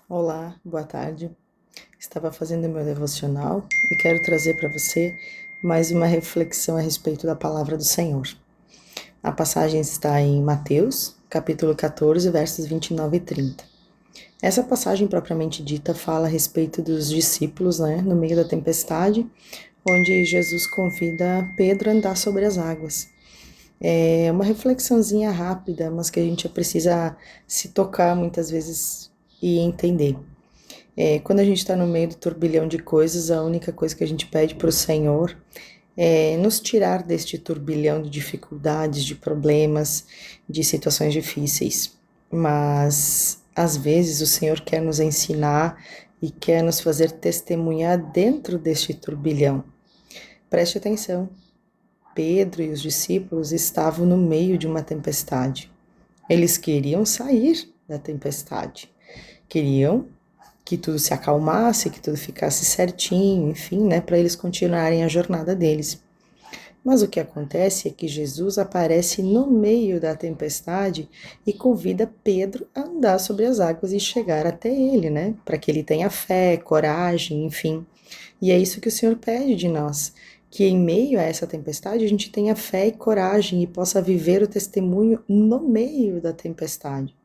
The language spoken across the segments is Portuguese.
Olá, boa tarde. Estava fazendo meu devocional e quero trazer para você mais uma reflexão a respeito da palavra do Senhor. A passagem está em Mateus, capítulo 14, versos 29 e 30. Essa passagem propriamente dita fala a respeito dos discípulos, no meio da tempestade, onde Jesus convida Pedro a andar sobre as águas. É uma reflexãozinha rápida, mas que a gente precisa se tocar muitas vezes e entender. Quando a gente está no meio do turbilhão de coisas, a única coisa que a gente pede para o Senhor é nos tirar deste turbilhão de dificuldades, de problemas, de situações difíceis. Mas, às vezes, o Senhor quer nos ensinar e quer nos fazer testemunhar dentro deste turbilhão. Preste atenção. Pedro e os discípulos estavam no meio de uma tempestade. Eles queriam sair da tempestade. Queriam que tudo se acalmasse, que tudo ficasse certinho, enfim, para eles continuarem a jornada deles. Mas o que acontece é que Jesus aparece no meio da tempestade e convida Pedro a andar sobre as águas e chegar até ele, para que ele tenha fé, coragem, enfim. E é isso que o Senhor pede de nós, que em meio a essa tempestade a gente tenha fé e coragem e possa viver o testemunho no meio da tempestade.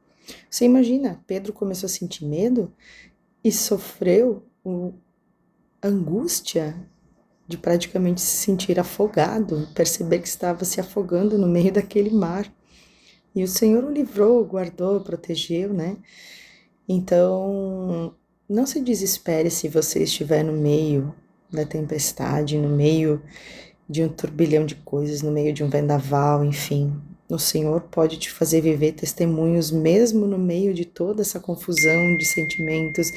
Você imagina, Pedro começou a sentir medo e sofreu angústia de praticamente se sentir afogado, perceber que estava se afogando no meio daquele mar. E o Senhor o livrou, o guardou, o protegeu, Então, não se desespere se você estiver no meio da tempestade, no meio de um turbilhão de coisas, no meio de um vendaval, enfim. O Senhor pode te fazer viver testemunhos mesmo no meio de toda essa confusão de sentimentos,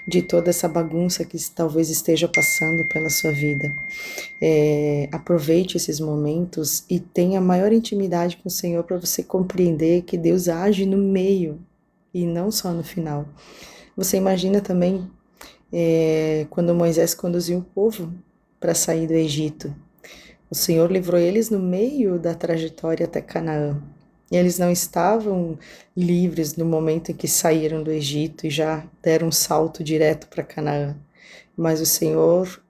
de toda essa bagunça que talvez esteja passando pela sua vida. Aproveite esses momentos e tenha maior intimidade com o Senhor para você compreender que Deus age no meio e não só no final. Você imagina também quando Moisés conduziu o povo para sair do Egito. O Senhor livrou eles no meio da trajetória até Canaã. E eles não estavam livres no momento em que saíram do Egito e já deram um salto direto para Canaã. Mas o Senhor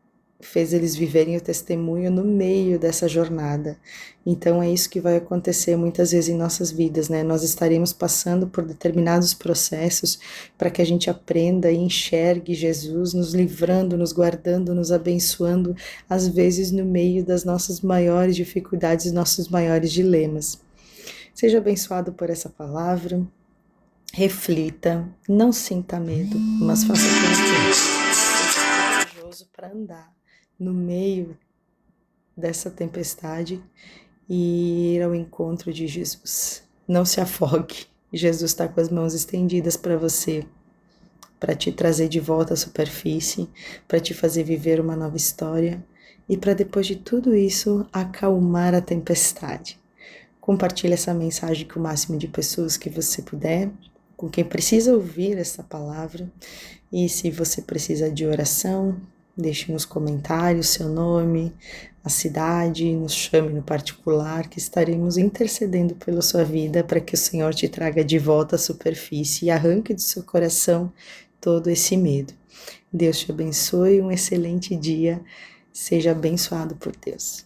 fez eles viverem o testemunho no meio dessa jornada. Então é isso que vai acontecer muitas vezes em nossas vidas, Nós estaremos passando por determinados processos para que a gente aprenda e enxergue Jesus nos livrando, nos guardando, nos abençoando, às vezes no meio das nossas maiores dificuldades, nossos maiores dilemas. Seja abençoado por essa palavra, reflita, não sinta medo, mas faça como corajoso para andar no meio dessa tempestade e ir ao encontro de Jesus. Não se afogue. Jesus está com as mãos estendidas para você, para te trazer de volta à superfície, para te fazer viver uma nova história e para depois de tudo isso acalmar a tempestade. Compartilhe essa mensagem com o máximo de pessoas que você puder, com quem precisa ouvir essa palavra. E se você precisa de oração, deixe nos comentários seu nome, a cidade, nos chame no particular, que estaremos intercedendo pela sua vida para que o Senhor te traga de volta à superfície e arranque do seu coração todo esse medo. Deus te abençoe, um excelente dia, seja abençoado por Deus.